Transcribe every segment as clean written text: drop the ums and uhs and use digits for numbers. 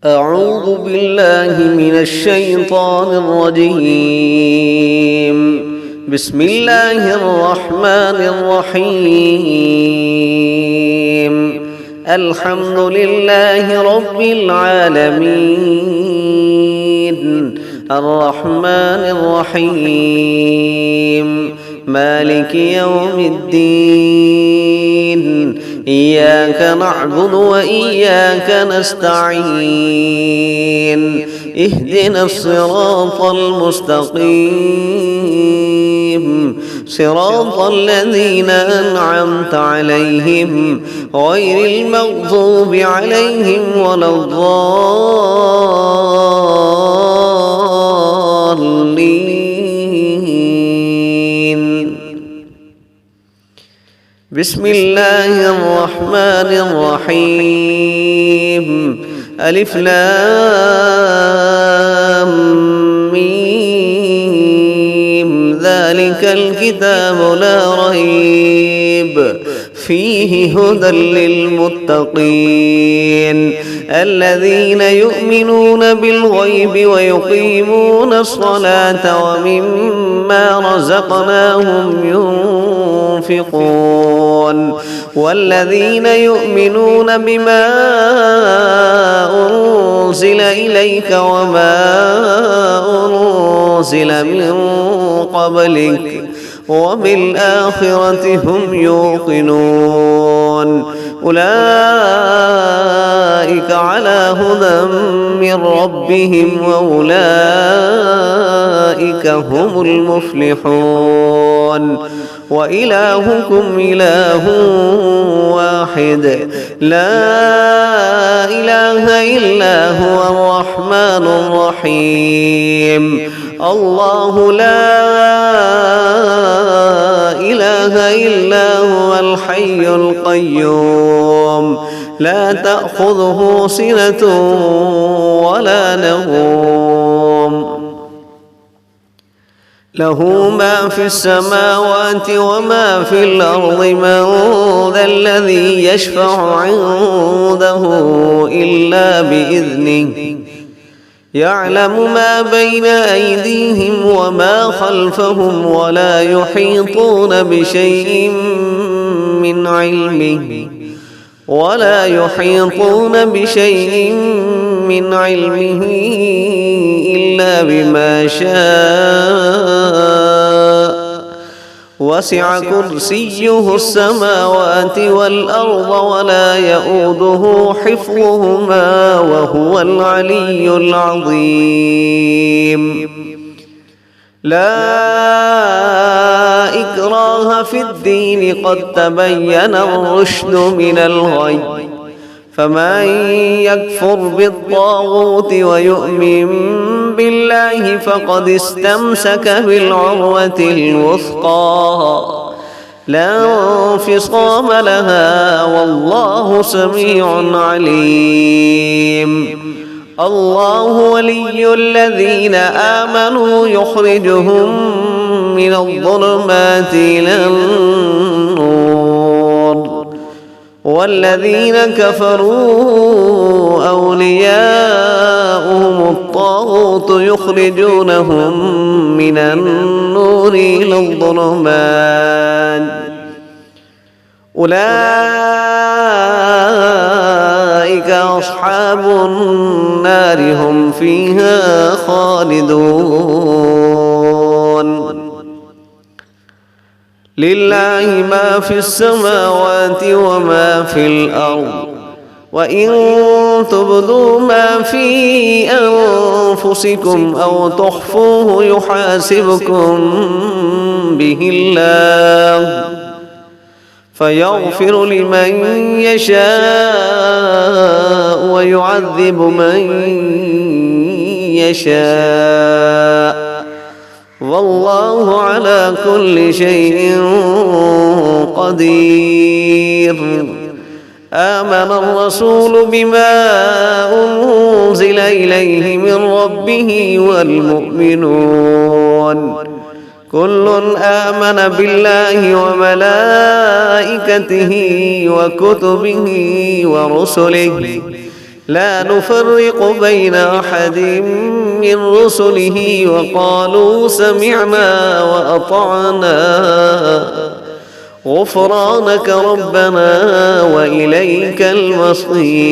أعوذ بالله من الشيطان الرجيم. بسم الله الرحمن الرحيم. الحمد لله رب العالمين، الرحمن الرحيم، مالك يوم الدين، إياك نعبد وإياك نستعين، اهدنا الصراط المستقيم، صراط الذين أنعمت عليهم غير المغضوب عليهم ولا الضالين. بسم الله الرحمن الرحيم. ألف لام ميم، ذلك الكتاب لا ريب فيه هدى للمتقين الذين يؤمنون بالغيب ويقيمون الصلاة ومما رزقناهم ينفقون والذين يؤمنون بما أنزل إليك وما أنزل من قبلك وبالآخرة هم يوقنون أولئك على هدى من ربهم وأولئك هم المفلحون. وإلهكم إله واحد لا إله إلا هو الرحمن الرحيم. الله لا إله إلا هو الحي القيوم، لا تأخذه سنة ولا نوم، له ما في السماوات وما في الأرض. من ذا الذي يشفع عنده إلا بإذنه، يعلم ما بين أيديهم وما خلفهم ولا يحيطون بشيء من علمه إلا بما شاء. وسع كرسيه السماوات والأرض ولا يؤوده حفظهما وهو العلي العظيم. لا إكراه في الدين، قد تبين الرشد من الغي، فمن يكفر بالطاغوت ويؤمن بالله فقد استمسك بالعروة الوثقى لا انفصام لها، والله سميع عليم. الله ولي الذين آمنوا يخرجهم من الظلمات إلى النور، والذين كفروا أولياؤهم الطاغوت يخرجونهم من النور إلى الظلمات. أولئك أصحاب النار هم فيها خالدون. لله ما في السماوات وما في الأرض، وإن تبدوا ما في أنفسكم أو تخفوه يحاسبكم به الله فيغفر لمن يشاء ويعذب من يشاء، والله على كل شيء قدير. آمن الرسول بما أنزل إليه من ربه والمؤمنون كل آمن بالله وملائكته وكتبه ورسله لا نفرق بين أحد من رسله وقالوا سمعنا وأطعنا غفرانك ربنا وإليك المصير.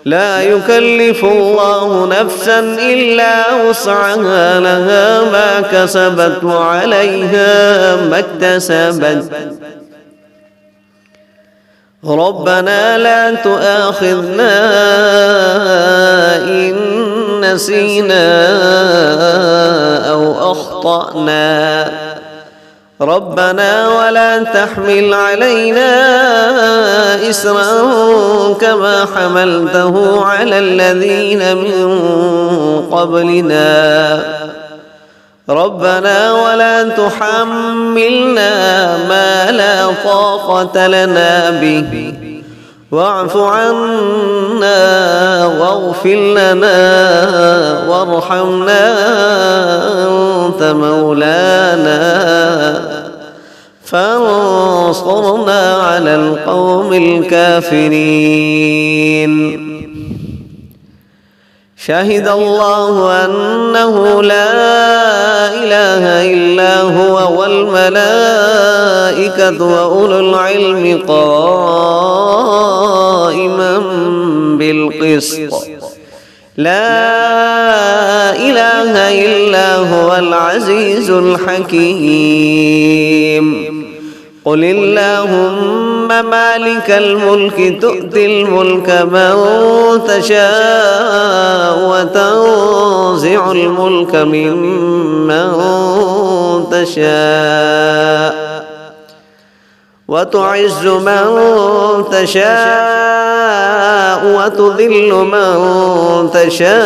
لا يكلف الله نفسا إلا وسعها، لها ما كسبت وعليها ما اكتسبت. ربنا لا تؤاخذنا إن نسينا أو أخطأنا، ربنا ولا تحمل علينا إسرا كما حملته على الذين من قبلنا، ربنا ولا تحملنا ما لا طاقة لنا به، واعف عنا واغفر لنا وارحمنا أنت مولانا فانصرنا على القوم الكافرين. شهد الله أنه لا إله إلا هو والملائكة وأولو العلم قائما بالقسط، لا إله إلا هو العزيز الحكيم. قل اللهم مالك الملك تؤتي الملك من تشاء وتنزع الملك ممن تشاء وتعز من تشاء وتذل من تشاء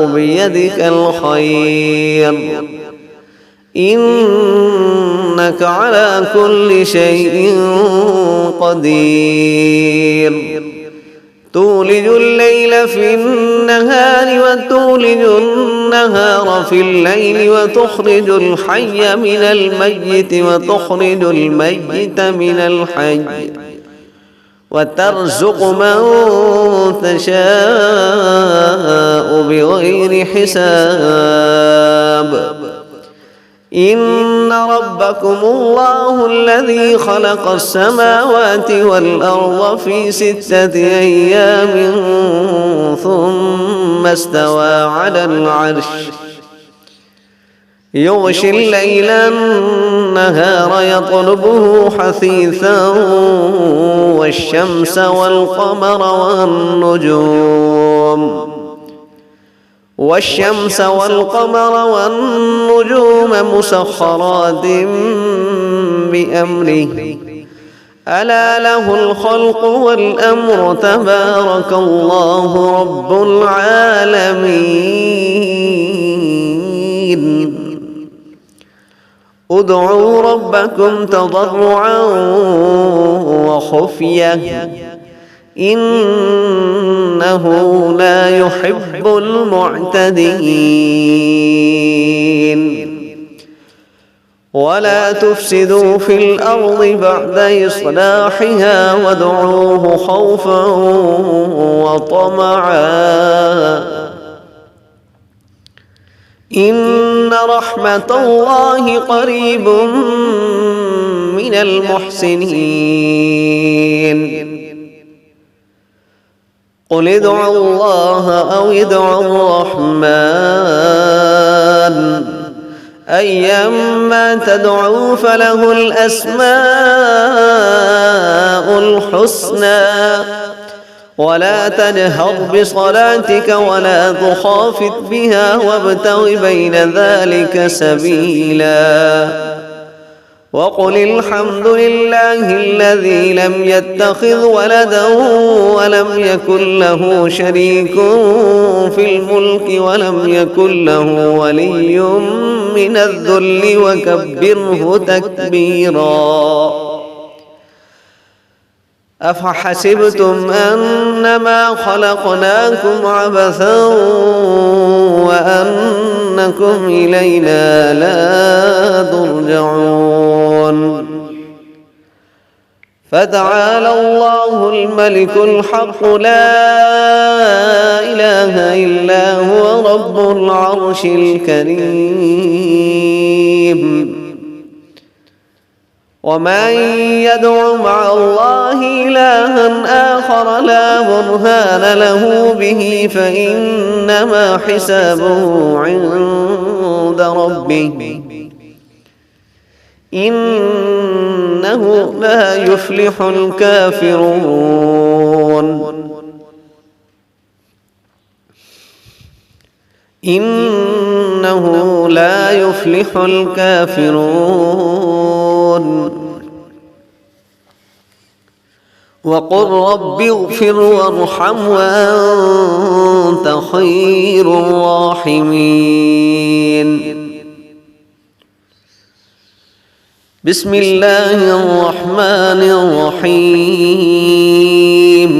بيدك الخير، إنك على كل شيء قدير. تولج الليل في النهار وتولج النهار في الليل، وتخرج الحي من الميت وتخرج الميت من الحي، وترزق من تشاء بغير حساب. إن ربكم الله الذي خلق السماوات والأرض في 6 أيام ثم استوى على العرش، يغشي الليل النهار يطلبه حثيثا والشمس والقمر والنجوم مسخرات بأمره، ألا له الخلق والأمر، تبارك الله رب العالمين. ادعوا ربكم تضرعا وخفية إنه لا يحب المعتدين. ولا تفسدوا في الأرض بعد إصلاحها وادعوه خوفا وطمعا، إن رحمة الله قريب من المحسنين. قل ادعوا الله أو ادعوا الرحمن، أيما تدعوا فله الأسماء الحسنى، ولا تجهر بصلاتك ولا تخافت بها وابتغ بين ذلك سبيلا. وقل الحمد لله الذي لم يتخذ ولدا ولم يكن له شريك في الملك ولم يكن له ولي من الذل وكبره تكبيرا. أفحسبتم أنما خلقناكم عبثا وأنكم إلينا لا ترجعون، فتعالى الله الملك الحق لا إله إلا هو رب العرش الكريم. ومن يدع مع الله إلها آخر لا برهان له به فإنما حسابه عند ربه إنه لا يفلح الكافرون. إنه لا يفلح الكافرون. وقل رب اغفر وارحم وأنت خير الراحمين. بسم الله الرحمن الرحيم.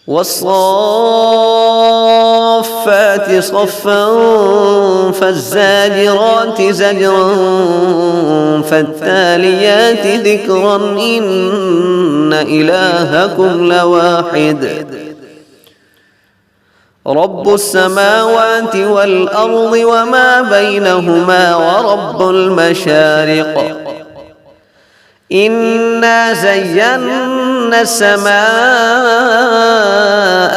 والصافات صفا فالزاجرات زجرا فالتاليات ذكرا إن إلهكم لواحد رب السماوات والأرض وما بينهما ورب المشارق. إنا زينا السماء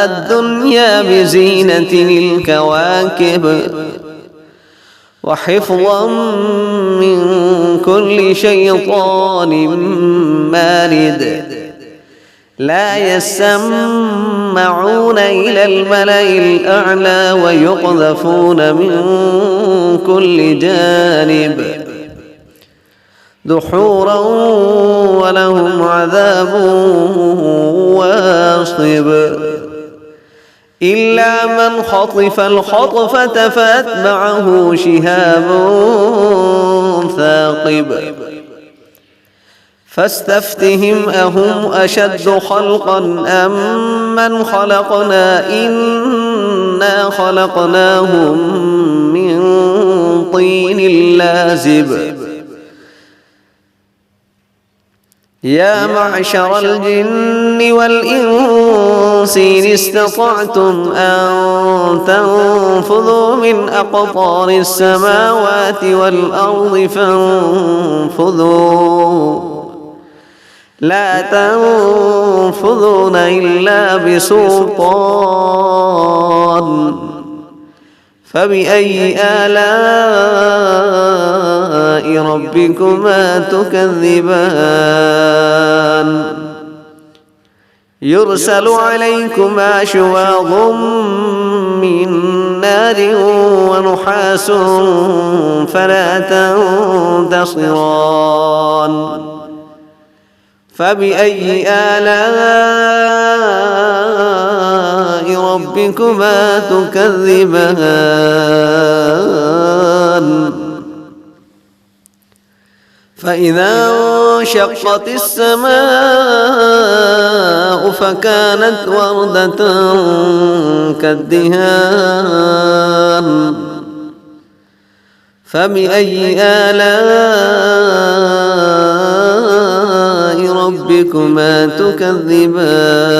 الدنيا بزينة الكواكب وحفظا من كل شيطان مارد. لا يسمعون إلى الملأ الأعلى ويقذفون من كل جانب دحورا ولهم عذاب واصب. إلا من خطف الخطفة فأتبعه شهاب ثاقب. فاستفتهم أهم أشد خلقا أم من خلقنا إنا خلقناهم من طين لازب. يا معشر الجن والإنس إن استطعتم أن تنفذوا من أقطار السماوات والأرض فانفذوا لا تنفذون إلا بسلطان. فبأي آلاء ربكما تكذبان. يرسل عليكما شواظ من نار ونحاس فلا تنتصران. فبأي آلاء ربكما تكذبان. فإذا انشقت السماء فكانت وردة كالدهان. فبأي آلاء ربكما تكذبان.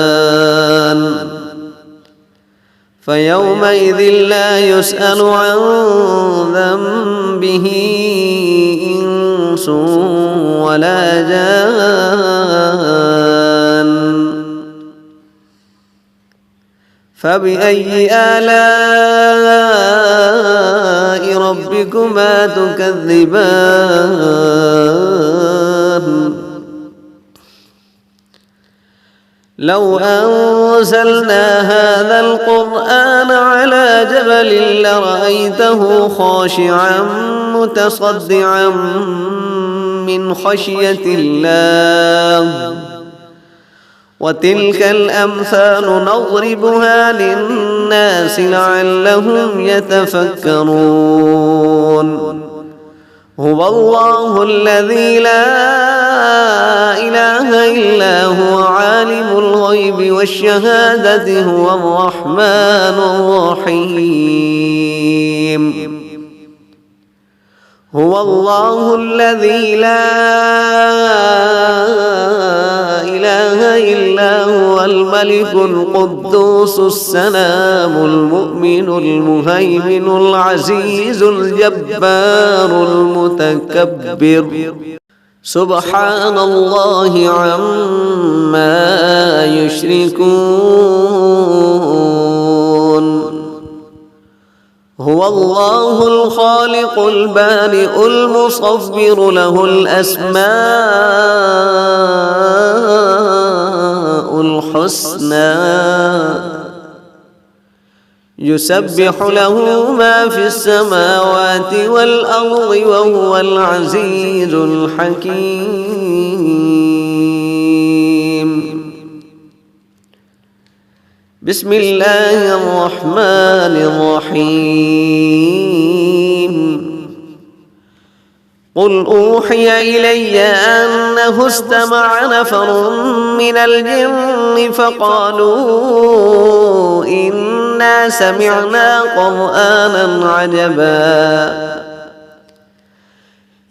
فيومئذ لا يسأل عن ذنبه إنس ولا جان. فبأي آلاء ربكما تكذبان. لو أنزلنا هذا القرآن على جبل لرأيته خاشعا متصدعا من خشية الله. وتلك الأمثال نضربها للناس لعلهم يتفكرون. هو الله الذي لا إله إلا هو عالم الغيب والشهادة هو الرحمن الرحيم. هو الله الذي لا إله إلا هو الملك القدوس السلام المؤمن المهيمن العزيز الجبار المتكبر سبحان الله عما يشركون هو الله الخالق البارئ المصور له الأسماء الحسنى يسبح له ما في السماوات والأرض وهو العزيز الحكيم بسم الله الرحمن الرحيم قل أوحي إلي أنه استمع نفر من الجن فقالوا إنا سمعنا قرآنا عجبا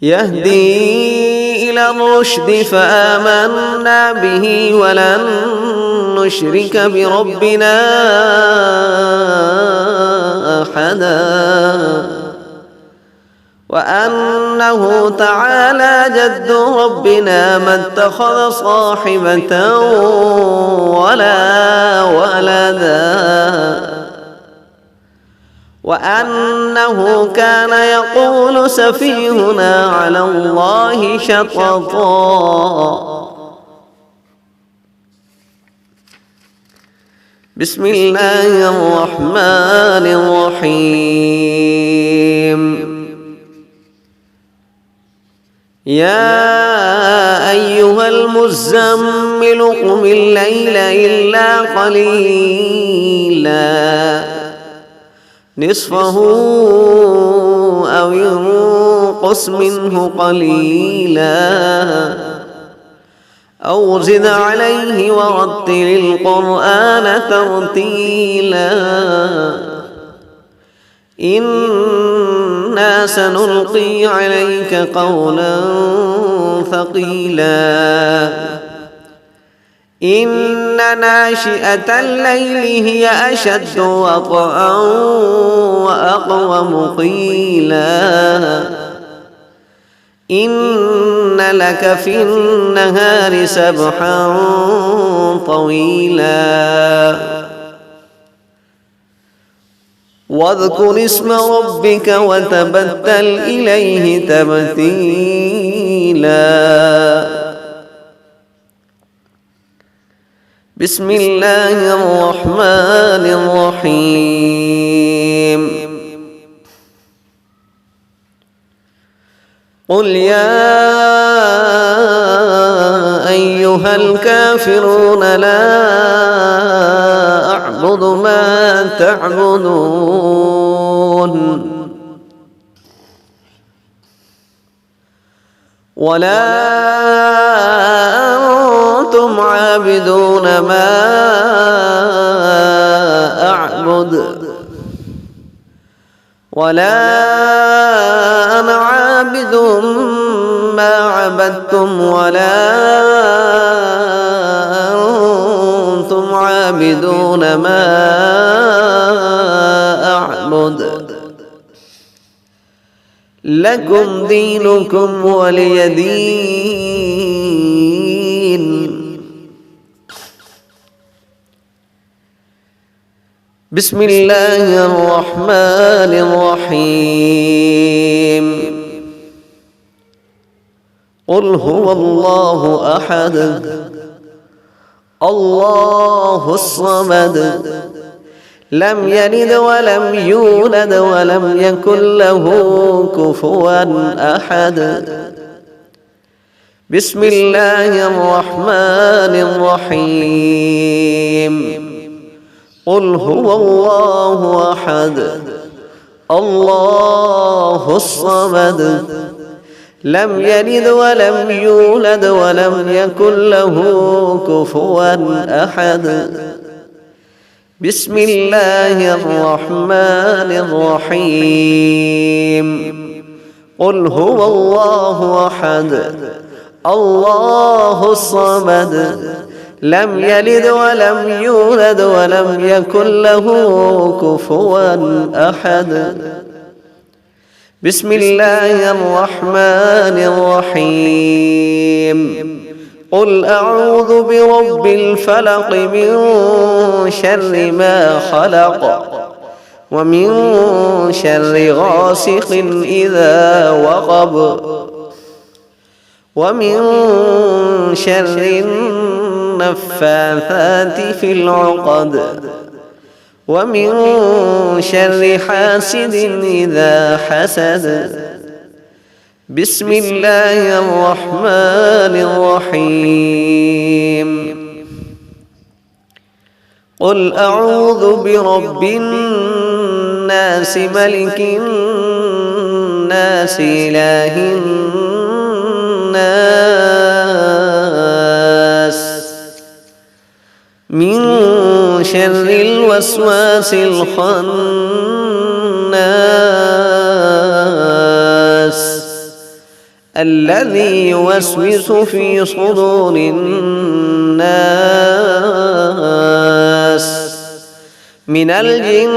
يهدي إلى الرشد فآمنا به ولن نشرك بربنا أحدا وأنه تعالى جد ربنا ما اتخذ صاحبة ولا ولدا وأنه كان يقول سفيهنا على الله شططا بسم الله الرحمن الرحيم يا أيها المزمل قم الليل إلا قليلا نصفه أو ينقص منه قليلا أو زد عليه ورتل القرآن ترتيلا إنا سنلقي عليك قولا ثقيلا إن ناشئة الليل هي أشد وطئا وأقوم قيلا إن لك في النهار سبحا طويلا واذكر اسم ربك وتبتل إليه تبتيلا بسم الله الرحمن الرحيم قل يا أيها الكافرون لا أعبد ما تعبدون ولا أنتم عابدون ما أعبد ولا أنا عابد ما عبدتم ولا أنتم عابدون ما أعبد لكم دينكم ولي دين بسم الله الرحمن الرحيم قل هو الله أحد الله الصمد لم يلد ولم يولد ولم يكن له كفوا أحد بسم الله الرحمن الرحيم قل هو الله أحد الله الصمد لم يلد ولم يولد ولم يكن له كفوا أحد بسم الله الرحمن الرحيم قل هو الله أحد الله الصمد لم يلد ولم يولد ولم يكن له كفوا أحد. بسم الله الرحمن الرحيم. قل أعوذ برب الفلق من شر ما خلق ومن شر غاسق إذا وقب ومن شر النفاثات في العقد ومن شر حاسد إذا حسد. بسم الله الرحمن الرحيم. قل أعوذ برب الناس ملك الناس إله الناس من شر الوسواس الخناس الذي يوسوس في صدور الناس من الجنة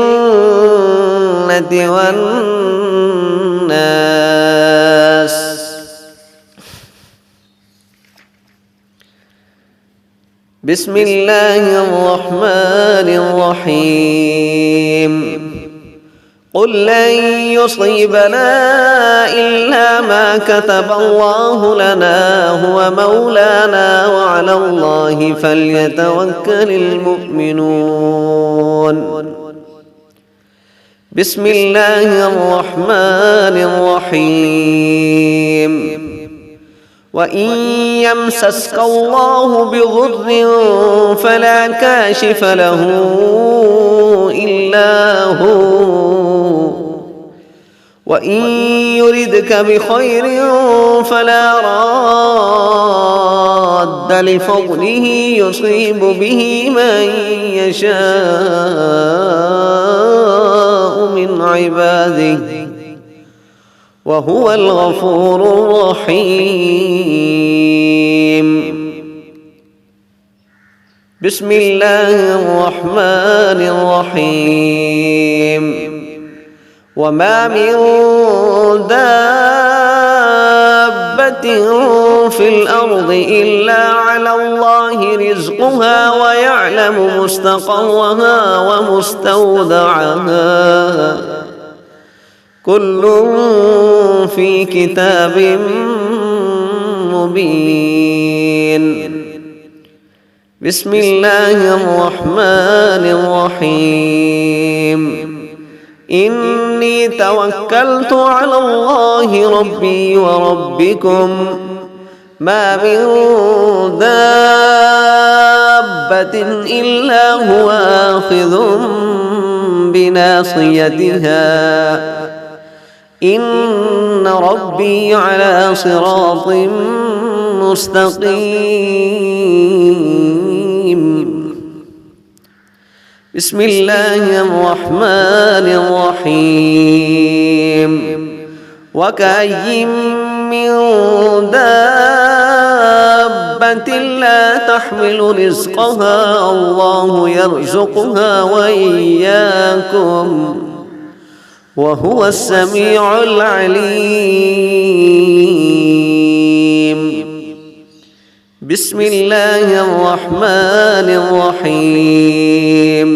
والناس. بسم الله الرحمن الرحيم. قل لن يصيبنا إلا ما كتب الله لنا هو مولانا وعلى الله فليتوكل المؤمنون. بسم الله الرحمن الرحيم. وإن يمسسك الله بضر فلا كاشف له إلا هو وإن يردك بخير فلا راد لفضله يصيب به من يشاء من عباده وهو الغفور الرحيم. بسم الله الرحمن الرحيم. وما من دابة في الأرض إلا على الله رزقها ويعلم مستقرها ومستودعها كل في كتاب مبين. بسم الله الرحمن الرحيم. إني توكلت على الله ربي وربكم ما من دابة إلا هو آخذ بناصيتها إن ربي على صراط مستقيم. بسم الله الرحمن الرحيم. وكأي من دابة لا تحمل رزقها الله يرزقها وإياكم وهو السميع العليم. بسم الله الرحمن الرحيم.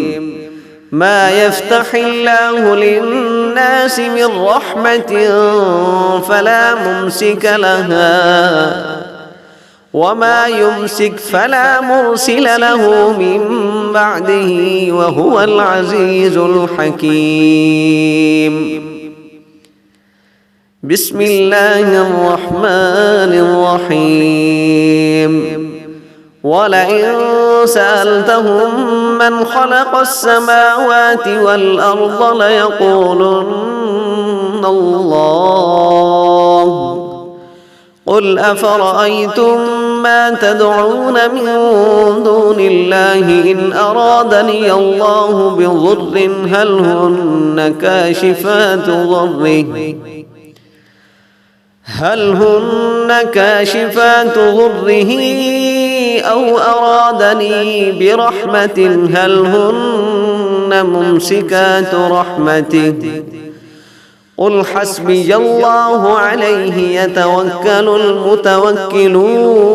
ما يفتح الله للناس من رحمة فلا ممسك لها وما يمسك فلا مرسل له من بعده وهو العزيز الحكيم. بسم الله الرحمن الرحيم. ولئن سألتهم من خلق السماوات والأرض ليقولن الله قل أفرأيتم ما تدعون من دون الله إن أرادني الله بضر هل هن كاشفات ضره هل هن كاشفات ضره أو أرادني برحمة هل هن ممسكات رحمته قل حسبي الله عليه يتوكل المتوكلون.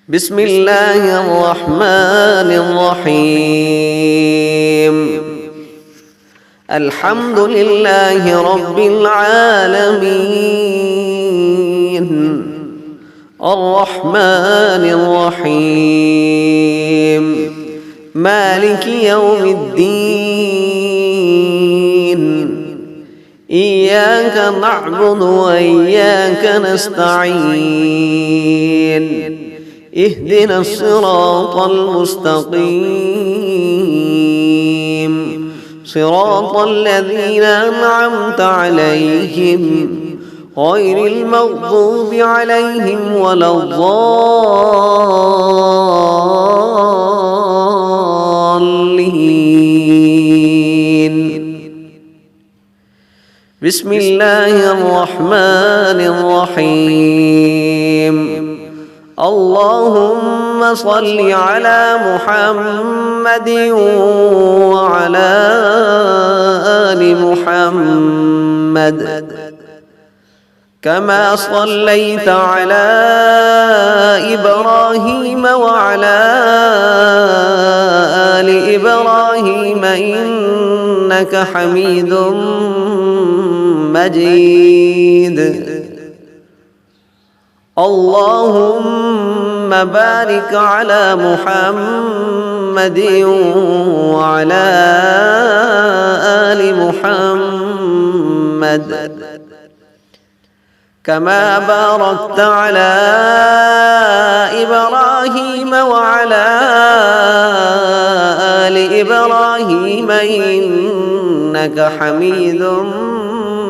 بسم الله الرحمن الرحيم. الحمد لله رب العالمين الرحمن الرحيم مالك يوم الدين إياك نعبد وإياك نستعين اهدنا الصراط المستقيم صراط الذين أنعمت عليهم غير المغضوب عليهم ولا الضالين. بسم الله الرحمن الرحيم. اللهم صل على محمد وعلى آل محمد كما صليت على إبراهيم وعلى آل إبراهيم إنك حميد مجيد. اللهم بارك على محمد وعلى آل محمد كما باركت على إبراهيم وعلى آل إبراهيم إنك حميد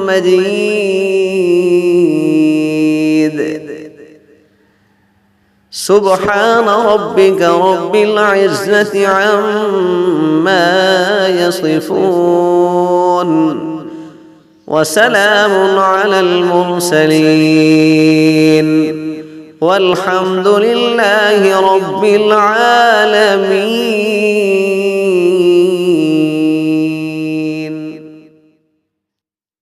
مجيد. سبحان ربك رب العزة عما يصفون وسلام على المرسلين والحمد لله رب العالمين.